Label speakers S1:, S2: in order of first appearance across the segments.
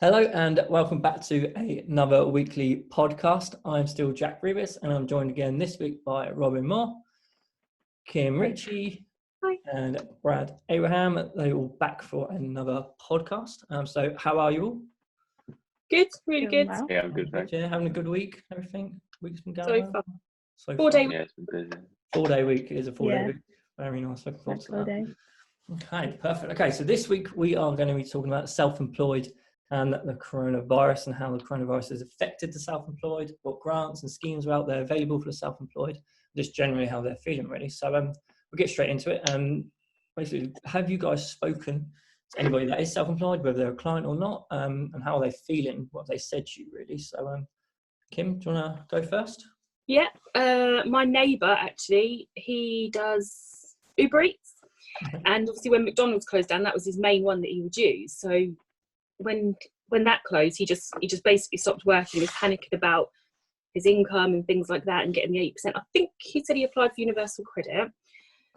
S1: Hello and welcome back to another weekly podcast. I'm still Jack Revis and I'm joined again this week by Robyn, Kym Ritchie
S2: Hi.
S1: and Brad Abraham. They're all back for another podcast. So how are you all?
S2: Good, really good.
S3: Well.
S4: Yeah, I'm good, thanks.
S1: Yeah, having a good week, everything? Week's been going
S2: So
S1: well?
S2: far.
S1: So
S2: 4
S1: far.
S2: day
S4: Yeah, it's been busy.
S1: 4-day week. It is a 4-day
S3: Yeah.
S1: week. Very nice. Looking forward
S3: That's
S1: to that.
S3: holiday.
S1: Okay, perfect. Okay, so this week we are going to be talking about self-employed and the coronavirus and how the coronavirus has affected the self-employed, what grants and schemes are out there available for the self-employed, just generally how they're feeling really. So we'll get straight into it. Basically, have you guys spoken to anybody that is self-employed, whether they're a client or not, and how are they feeling, what have they said to you really? So Kym, do you want to go first?
S2: Yeah, my neighbour actually, he does Uber Eats. And obviously when McDonald's closed down, that was his main one that he would use. So when that closed, he just basically stopped working. He was panicking about his income and things like that and getting the 8%. I think he said he applied for universal credit.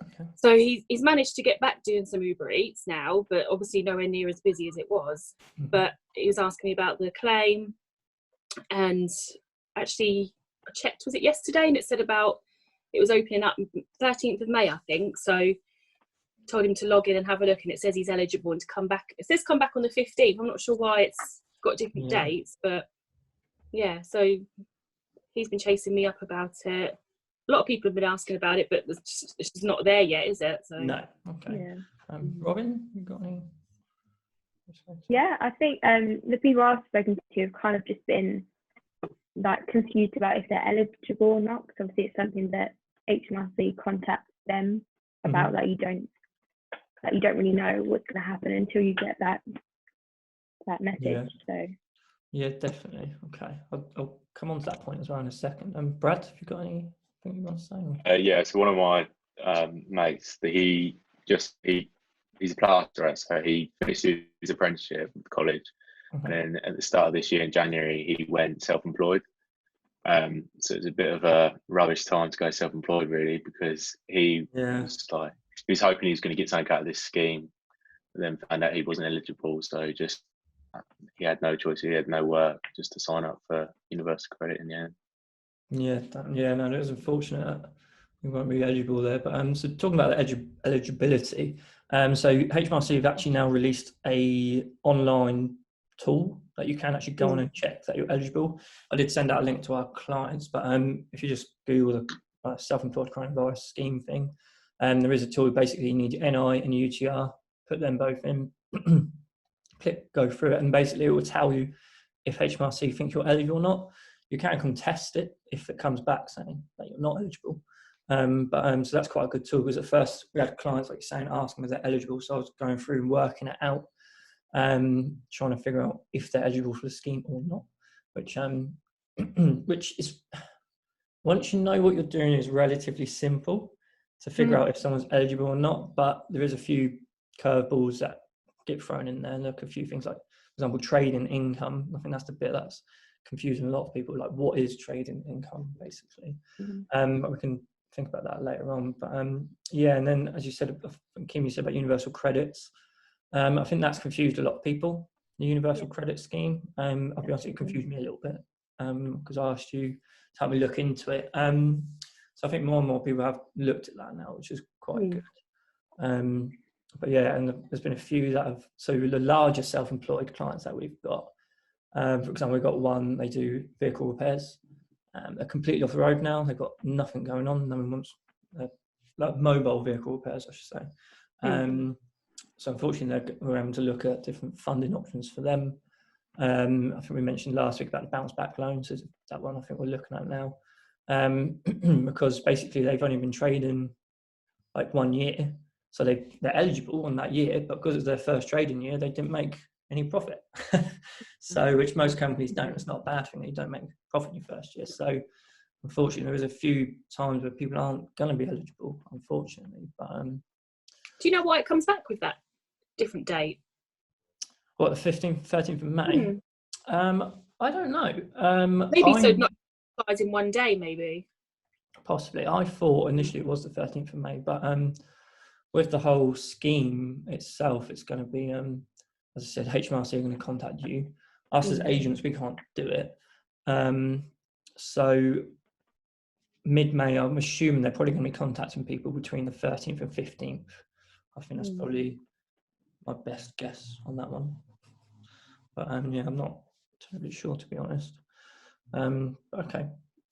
S1: Okay.
S2: So he's managed to get back doing some Uber Eats now, but obviously nowhere near as busy as it was.
S1: Mhm.
S2: But he was asking me about the claim, and actually I checked, was it yesterday, and it said about it was opening up 13th of May, I think. So told him to log in and have a look, and it says he's eligible and to come back. It says come back on the 15th. I'm not sure why it's got different dates, but yeah, so he's been chasing me up about it. A lot of people have been asking about it, but it's just not there yet, is it? So
S1: No. Okay.
S3: Yeah.
S1: Robyn, you got any?
S3: Yeah, I think the people I've spoken to have kind of just been like confused about if they're eligible or not, because obviously it's something that HMRC contacts them about, that you don't really know what's going to happen until you get that message.
S1: Yeah.
S3: So
S1: Yeah, definitely. Okay, I'll come on to that point as well in a second. Brad, have you got anything you want to say?
S4: Yeah, so one of my mates, he's a plasterer, so he finished his apprenticeship at college, and then at the start of this year in January, he went self-employed. So it's a bit of a rubbish time to go self-employed, really, because he was hoping he was going to get something out of this scheme, and then found out he wasn't eligible. So he had no choice. He had no work, just to sign up for universal credit in the end.
S1: No, it was unfortunate that we weren't really eligible there. But so talking about the eligibility, so HMRC have actually now released a online tool that you can actually go on and check that you're eligible. I did send out a link to our clients, but if you just Google the self-employed coronavirus scheme thing, there is a tool. Basically, you need your NI and your UTR, put them both in, click go through it, and basically it will tell you if HMRC think you're eligible or not. You can contest it if it comes back saying that you're not eligible. So that's quite a good tool, because at first we had clients, like you're saying, asking if they're eligible. So I was going through and working it out, trying to figure out if they're eligible for the scheme or not, which is, once you know what you're doing, is relatively simple to figure out if someone's eligible or not. But there is a few curveballs that get thrown in there, and look a few things like, for example, trading income. I think that's the bit that's confusing a lot of people, like what is trading income basically. But we can think about that later on. But and then as you said, Kym, you said about universal credits. I think that's confused a lot of people, the universal credit scheme. I'll be honest, it confused me a little bit, because I asked you to help me look into it. So I think more and more people have looked at that now, which is quite good. But yeah, and there's been a few that have, so the larger self-employed clients that we've got, for example, we've got one, they do vehicle repairs. They're completely off the road now. They've got nothing going on. No one wants, like mobile vehicle repairs, I should say. So unfortunately, we're having to look at different funding options for them. I think we mentioned last week about the bounce back loans. So that one I think we're looking at now, because basically they've only been trading like 1 year. So they're eligible on that year, but because it's their first trading year, they didn't make any profit. So, which most companies don't. It's not a bad thing that you don't make profit in your first year. So unfortunately, there is a few times where people aren't going to be eligible, unfortunately. But
S2: do you know why it comes back with that different date?
S1: What, the 15th, 13th of May? I don't know.
S2: Maybe so not applies in 1 day, maybe.
S1: Possibly. I thought initially it was the 13th of May, but with the whole scheme itself, it's going to be, as I said, HMRC are going to contact you us as agents, we can't do it. So mid-May, I'm assuming they're probably going to be contacting people between the 13th and 15th. I think that's probably my best guess on that one. But yeah, I'm not totally sure, to be honest. Okay,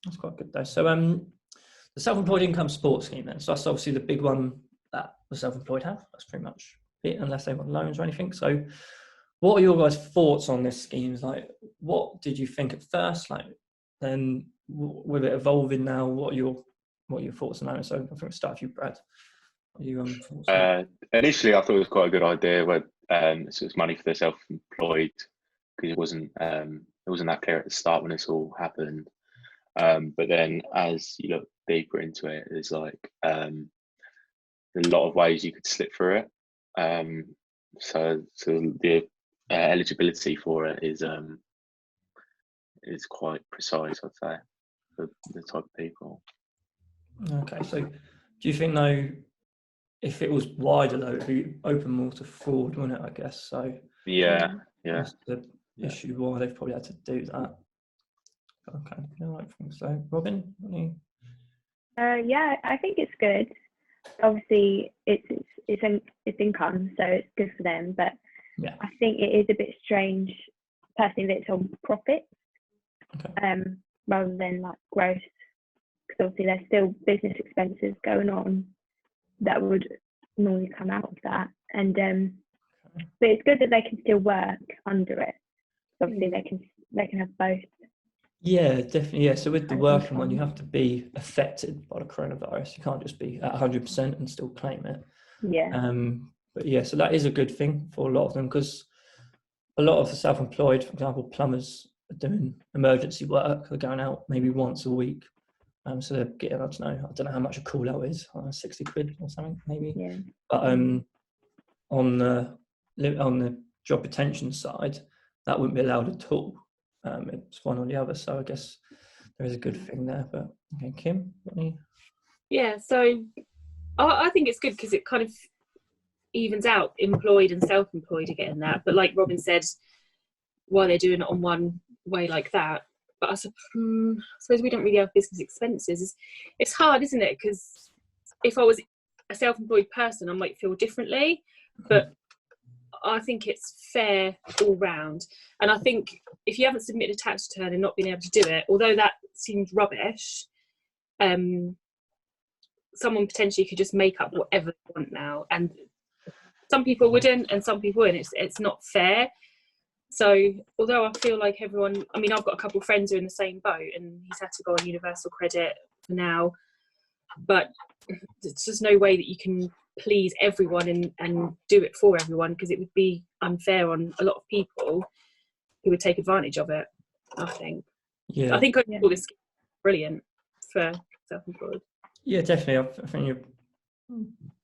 S1: that's quite good though. So the self-employed income support scheme then. So that's obviously the big one that the self-employed have. That's pretty much it, unless they want loans or anything. So what are your guys' thoughts on this scheme? Like, what did you think at first? Like, then with it evolving now, what are your thoughts on that? So I think we'll start with you, Brad. What are your thoughts on that?
S4: Initially, I thought it was quite a good idea where so it's money for the self-employed, because it wasn't that clear at the start when this all happened. But then as you look deeper into it, there's like a lot of ways you could slip through it. So the eligibility for it is quite precise, I'd say, for the type of people.
S1: Okay, so do you think though, if it was wider though, it'd be open more to fraud, wouldn't it? I guess so.
S4: Yeah.
S1: That's the issue why they've probably had to do that. Okay, I think so. Robyn,
S3: yeah, I think it's good. Obviously, it's income, so it's good for them. But
S1: yeah,
S3: I think it is a bit strange, personally, that it's on profits, rather than like gross, because obviously there's still business expenses going on that would normally come out of that. And but it's good that they can still work under it. So obviously they can have both.
S1: Yeah, definitely. Yeah. So with the working one, you have to be affected by the coronavirus. You can't just be at 100% and still claim it.
S3: Yeah.
S1: But yeah, so that is a good thing for a lot of them, because a lot of the self-employed, for example, plumbers are doing emergency work. They're going out maybe once a week. So they're getting, I don't know how much a call out is, 60 quid or something maybe.
S3: Yeah.
S1: But on the job retention side, that wouldn't be allowed at all. It's one or the other. So I guess there is a good thing there. But okay, Kym,
S2: Yeah, so I think it's good because it kind of evens out employed and self-employed again. That, but like Robyn said, why they're doing it on one way like that. But I suppose we don't really have business expenses. It's hard, isn't it? Because if I was a self-employed person, I might feel differently. But I think it's fair all round. And I think if you haven't submitted a tax return and not been able to do it, although that seems rubbish, someone potentially could just make up whatever they want now. And some people wouldn't and some people wouldn't. It's not fair. So although I feel like everyone, I mean, I've got a couple of friends who are in the same boat and he's had to go on universal credit for now, but there's just no way that you can please everyone and do it for everyone, because it would be unfair on a lot of people who would take advantage of it, I think.
S1: Yeah.
S2: I think overall this is brilliant for self-employed.
S1: Yeah, definitely. I think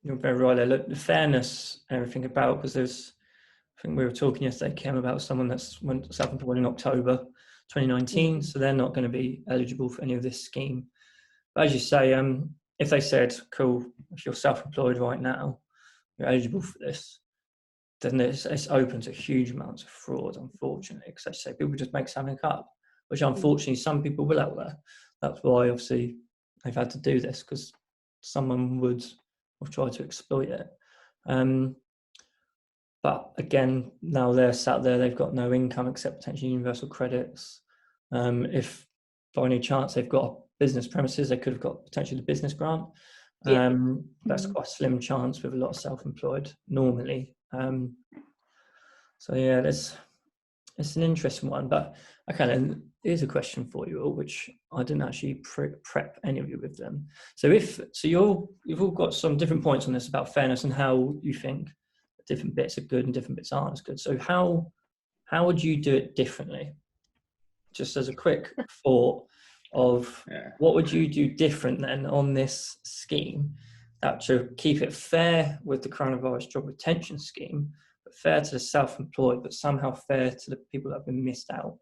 S1: you're very right there. Look, the fairness and everything about, because I think we were talking yesterday, Kym, about someone that's went self-employed in October 2019, so they're not going to be eligible for any of this scheme. But as you say, if they said, cool, if you're self-employed right now, you're eligible for this, then it's open to huge amounts of fraud, unfortunately, because as you say, people just make something up, which unfortunately some people will out there. That's why obviously they've had to do this, because someone would have tried to exploit it. But again, now they're sat there, they've got no income except potentially universal credits. If by any chance they've got business premises, they could have got potentially the business grant. That's quite a slim chance with a lot of self-employed normally. So yeah, it's an interesting one. But okay, then here's a question for you all, which I didn't actually prep any of you with them. So you've all got some different points on this about fairness and how you think different bits are good and different bits aren't as good. So how would you do it differently? Just as a quick thought of what would you do different then on this scheme that to keep it fair with the coronavirus job retention scheme, but fair to the self-employed, but somehow fair to the people that have been missed out.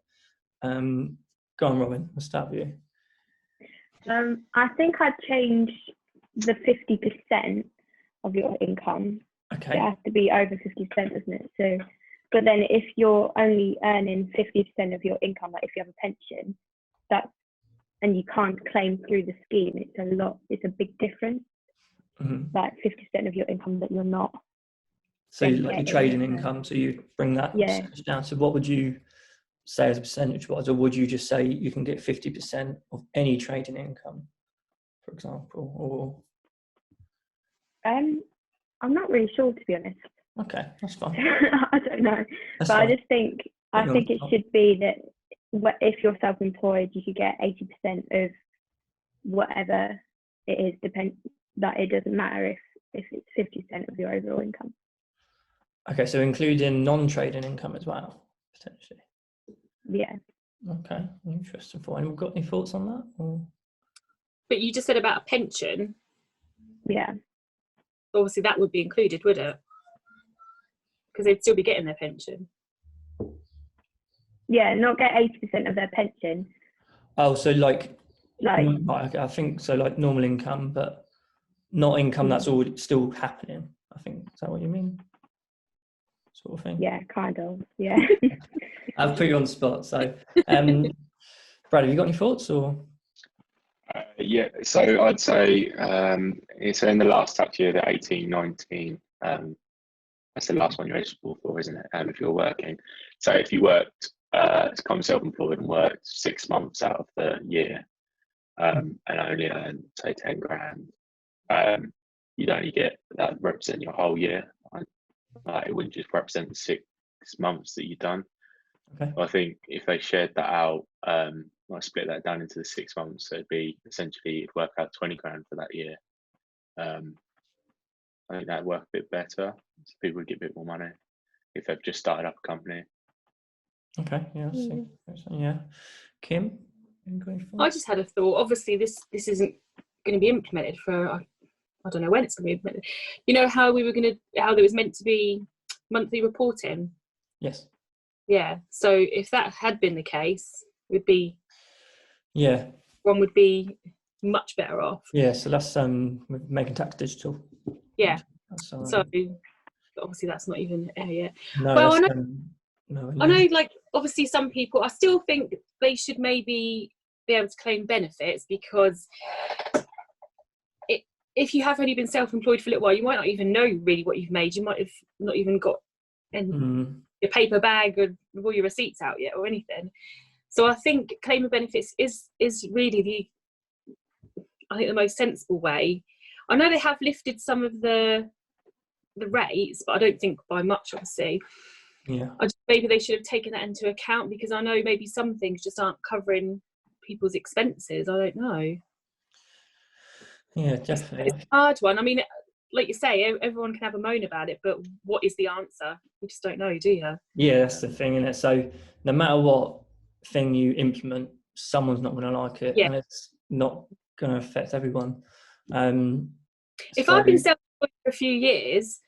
S1: Go on, Robyn, we'll start with you.
S3: I think I'd change the 50% of your income.
S1: Okay.
S3: It has to be over 50%, doesn't it? So But then if you're only earning 50% of your income, like if you have a pension, and you can't claim through the scheme, it's a big difference. Like 50% of your income that you're not.
S1: So like your trading income, so you bring that percentage down. So what would you say as a percentage was, or would you just say you can get 50% of any trading income, for example? Or
S3: I'm not really sure, to be honest.
S1: Okay, that's fine.
S3: I don't know,
S1: That's
S3: but
S1: fine.
S3: I think it should be that if you're self-employed, you should get 80% of whatever it is. That it doesn't matter if it's 50% of your overall income.
S1: Okay, so including non-trading income as well, potentially.
S3: Yeah.
S1: Okay, interesting. We've got any thoughts on that? Or?
S2: But you just said about a pension.
S3: Yeah.
S2: Obviously, that would be included, would it? Because they'd still be getting their pension.
S3: Yeah, not get 80% of their pension.
S1: Oh, so like I think so, like normal income, but not income that's all still happening. I think, is that what you mean? Sort of thing.
S3: Yeah, kind of. Yeah.
S1: I've put you on the spot. So, Brad, have you got any thoughts or?
S4: Yeah, so I'd say so in the last tax year, the 18-19, that's the last one you're eligible for, isn't it? If you're working. So if you worked to become self-employed and worked 6 months out of the year and only earned, say, 10 grand, you'd only get that represent your whole year. It wouldn't just represent the 6 months that you've done.
S1: Okay.
S4: I think if they shared that out, I split that down into the 6 months, so it'd be essentially it'd work out 20 grand for that year. I think that'd work a bit better. So people would get a bit more money if they've just started up a company.
S1: Okay, yeah, I see. Yeah. Kym?
S2: I just had a thought. Obviously, this isn't going to be implemented for, I don't know when it's going to be implemented. You know how there was meant to be monthly reporting?
S1: Yes.
S2: Yeah. So if that had been the case, one would be much better off.
S1: Yeah, so that's making tax digital.
S2: Yeah. So obviously that's not even there yet.
S1: No,
S2: well, I know, like, obviously some people, I still think they should maybe be able to claim benefits, because if you have only been self-employed for a little while, you might not even know really what you've made. You might have not even got your paper bag with all your receipts out yet or anything. So I think claiming benefits is really the most sensible way. I know they have lifted some of the rates, but I don't think by much, obviously.
S1: Yeah.
S2: Maybe they should have taken that into account, because I know maybe some things just aren't covering people's expenses. I don't know.
S1: Yeah, definitely.
S2: It's a hard one. I mean, like you say, everyone can have a moan about it, but what is the answer? You just don't know, do you?
S1: Yeah, that's the thing, isn't it? So no matter what thing you implement, someone's not going to like it, and it's not going to affect everyone.
S2: If I've been self-employed for a few years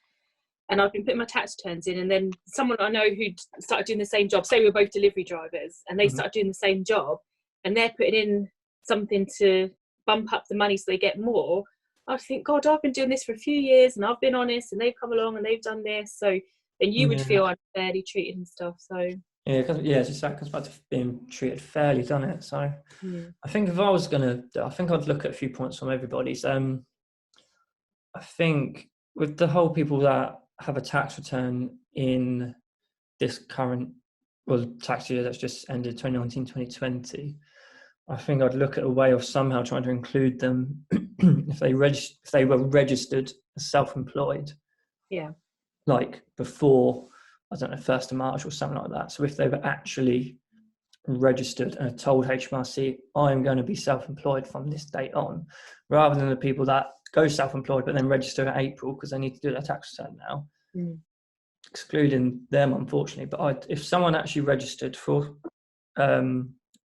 S2: and I've been putting my tax returns in, and then someone I know who started doing the same job, say we're both delivery drivers, and they started doing the same job, and they're putting in something to bump up the money so they get more, I think, God, I've been doing this for a few years and I've been honest, and they've come along and they've done this, so then you would feel unfairly treated and stuff. So
S1: it's just that comes back to being treated fairly, doesn't it? So I think if I was I think I'd look at a few points from everybody's. I think with the whole people that have a tax return in this current tax year that's just ended, 2019-2020, I think I'd look at a way of somehow trying to include them if they were registered as self-employed.
S2: Yeah.
S1: Like before, I don't know, 1st of March or something like that. So if they were actually registered and told HMRC, I'm going to be self-employed from this date on, rather than the people that go self-employed but then register in April because they need to do their tax return now, excluding them, unfortunately. But if someone actually registered for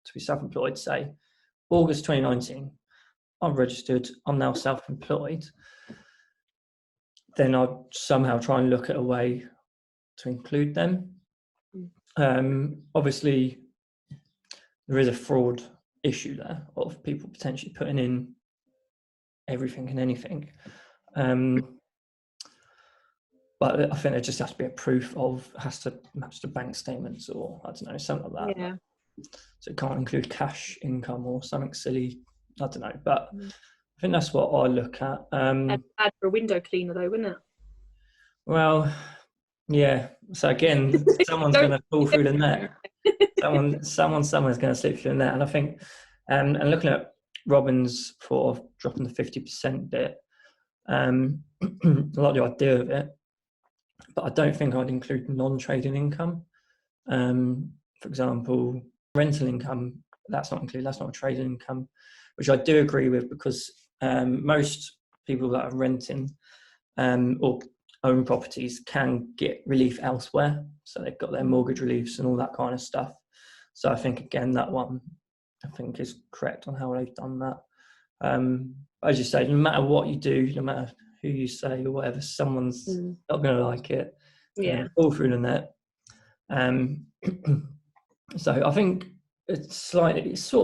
S1: to be self-employed, say August 2019, I'm registered, I'm now self-employed, then I'd somehow try and look at a way to include them. Obviously, there is a fraud issue there of people potentially putting in everything and anything. but I think there just has to be a proof of, has to match the bank statements, or I don't know, something like that.
S2: Yeah.
S1: So it can't include cash income or something silly. I don't know, but I think that's what I look at.
S2: And bad for a window cleaner though, wouldn't it?
S1: Well, yeah. So again, someone's going to fall through the net. Someone's going to slip through the net. And I think, and looking at Robyn's thought of dropping the 50% bit, I like the idea of it, but I don't think I'd include non-trading income. For example, rental income, that's not included. That's not a trading income, which I do agree with, because most people that are renting or own properties can get relief elsewhere. So they've got their mortgage reliefs and all that kind of stuff. So I think, again, that one I think is correct on how they've done that. As you say, no matter what you do, no matter who you say or whatever, someone's not going to like it.
S2: Yeah.
S1: Fall through the net. So I think it's sort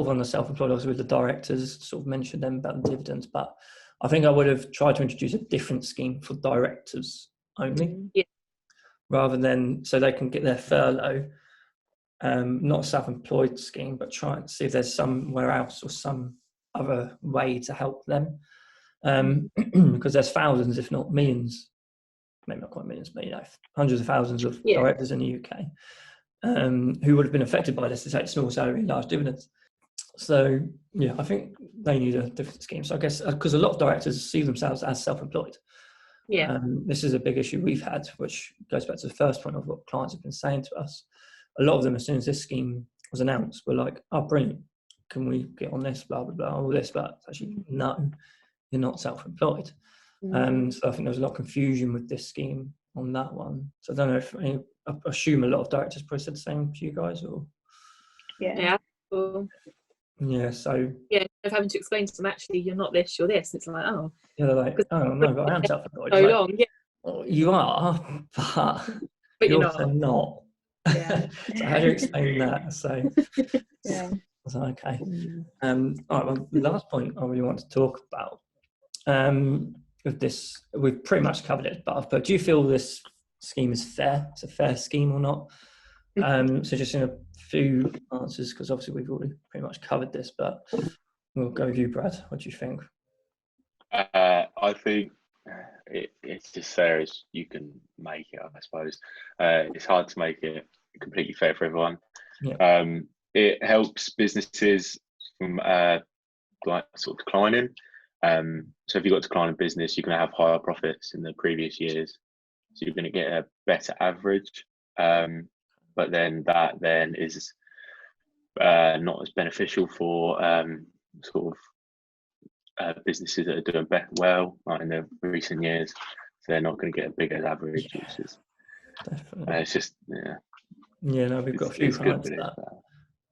S1: of on the self-employed, also with the directors, sort of mentioned them about the dividends, but I think I would have tried to introduce a different scheme for directors only, rather than, so they can get their furlough, not a self-employed scheme, but try and see if there's somewhere else or some other way to help them, because there's thousands, if not millions, maybe not quite millions, but hundreds of thousands of directors in the UK who would have been affected by this to take small salary and large dividends. So yeah, I think they need a different scheme. So I guess because a lot of directors see themselves as self-employed. This is a big issue we've had, which goes back to the first point of what clients have been saying to us. A lot of them, as soon as this scheme was announced, were like, "Oh, brilliant! Can we get on this? Blah blah blah, all this." But actually, no, you're not self-employed. So I think there was a lot of confusion with this scheme on that one. So I don't know if I assume a lot of directors probably said the same to you guys, or so
S2: of having to explain to them, actually, you're not this, you're this. It's like, oh,
S1: they're like, oh no, but I am self-employed.
S2: So long,
S1: well, you are, but you're also not. So how do you explain that? So I was like, okay. All right, well, the last point I really want to talk about with this, we've pretty much covered it, but do you feel this scheme is fair? It's a fair scheme or not? So just in a few answers, because obviously we've already pretty much covered this, but we'll go with you, Brad. What do you think?
S4: I think it's as fair as you can make it, I suppose. It's hard to make it completely fair for everyone. It helps businesses from like sort of declining. So if you've got declining business, you're going to have higher profits in the previous years. So you're going to get a better average. But then that is not as beneficial for sort of businesses that are doing well, like in the recent years. So they're not going to get a bigger average, which is
S1: definitely.
S4: It's just
S1: no, we've got a few clients that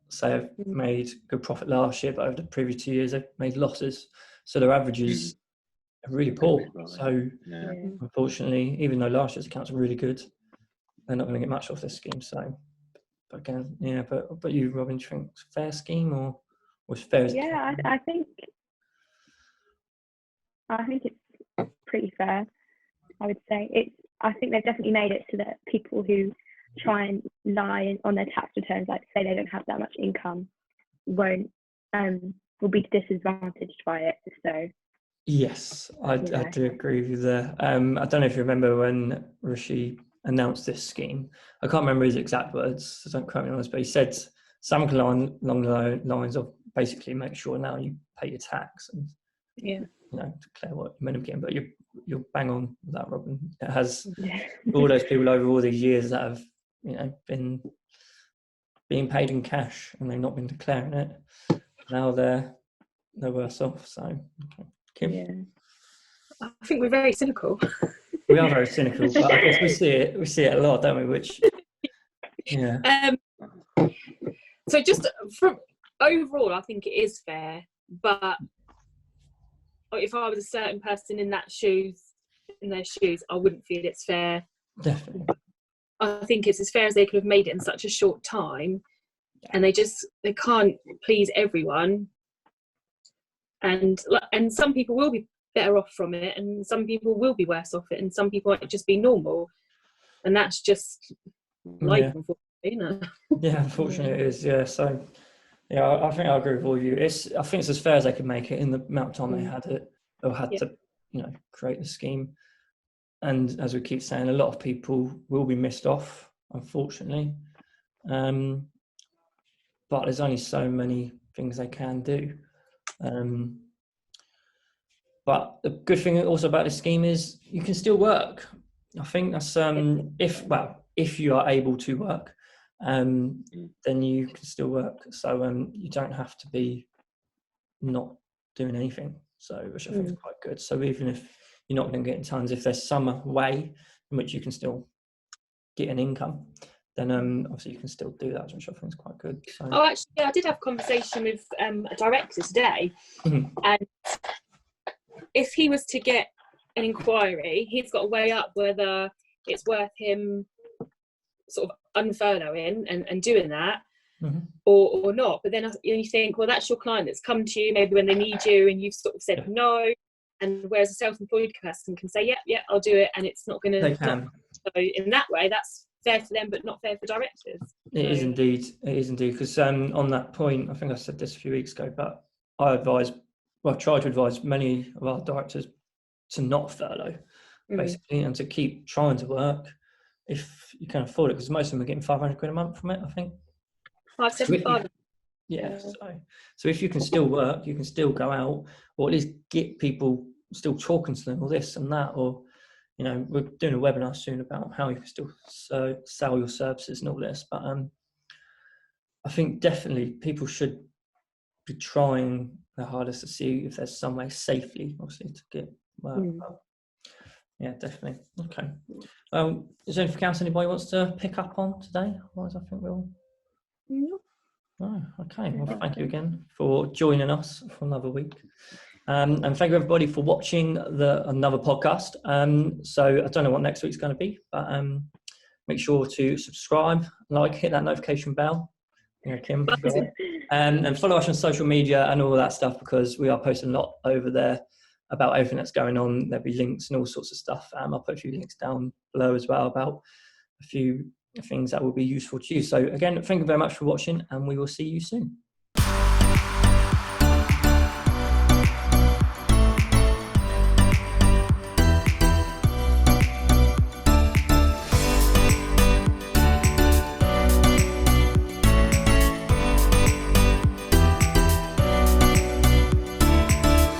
S1: say have made good profit last year, but over the previous 2 years they've made losses. So their averages are really poor. So unfortunately, even though last year's accounts are really good, they're not going to get much off this scheme. So, but again, but you, Robyn, do you think it's a fair scheme or was fair?
S3: I think it's pretty fair. I would say I think they've definitely made it so that people who try and lie on their tax returns, like say they don't have that much income, will be disadvantaged by it. So
S1: yes, I do agree with you there. I don't know if you remember when Rishi announced this scheme. I can't remember his exact words, so don't quote me on this, but he said something along the lines of basically make sure now you pay your tax and declare what you're meant to be getting. But you're bang on with that, Robyn. It has all those people over all these years that have been being paid in cash and they've not been declaring it. Now they're worse off. So, Kym?
S2: I think we're very cynical.
S1: We are very cynical, but I guess we see it a lot, don't we? Which,
S2: So just from overall, I think it is fair. But if I was a certain person in their shoes, I wouldn't feel it's fair.
S1: Definitely.
S2: I think it's as fair as they could have made it in such a short time, and they can't please everyone. And some people will be better off from it, and some people will be worse off it, and some people might just be normal, and that's just life, unfortunately, isn't it?
S1: Yeah, unfortunately it is. Yeah, so yeah, I think I agree with all of you. I think it's as fair as they could make it in the amount of time they had it, or had to, create the scheme. And as we keep saying, a lot of people will be missed off, unfortunately. But there's only so many things they can do. But the good thing also about this scheme is you can still work. I think that's if you are able to work, then you can still work. So you don't have to be not doing anything. So which I think is quite good. So even if you're not going to get tons, if there's some way in which you can still get an income, then obviously you can still do that, which I think is quite good. So.
S2: Oh, actually, I did have a conversation with a director today, and if he was to get an inquiry, he's got to weigh up whether it's worth him sort of unfurloughing and doing that, or not. But then you think, well, that's your client that's come to you maybe when they need you, and you've sort of said no. And whereas a self-employed person can say, yeah, I'll do it, and it's not going to.
S1: They can.
S2: So in that way, that's fair for them, but not fair for directors.
S1: It is indeed. Because on that point, I think I said this a few weeks ago, but I try to advise many of our directors to not furlough, basically, and to keep trying to work if you can afford it, because most of them are getting £500 a month from it, I think.
S2: 575.
S1: Yeah. So if you can still work, you can still go out, or at least get people still talking to them, or this and that, or we're doing a webinar soon about how you can still sell your services and all this. But I think definitely people should be trying their hardest to see if there's some way safely, obviously, to get work. Yeah, definitely. Okay. Is there anything else anybody wants to pick up on today? Otherwise, I think we'll. Oh, okay. Well, thank you again for joining us for another week. And thank you everybody for watching another podcast. So I don't know what next week's going to be, but make sure to subscribe, hit that notification bell. Kym, and follow us on social media and all that stuff, because we are posting a lot over there about everything that's going on. There'll be links and all sorts of stuff. I'll put a few links down below as well about a few things that will be useful to you. So again, thank you very much for watching, and we will see you soon.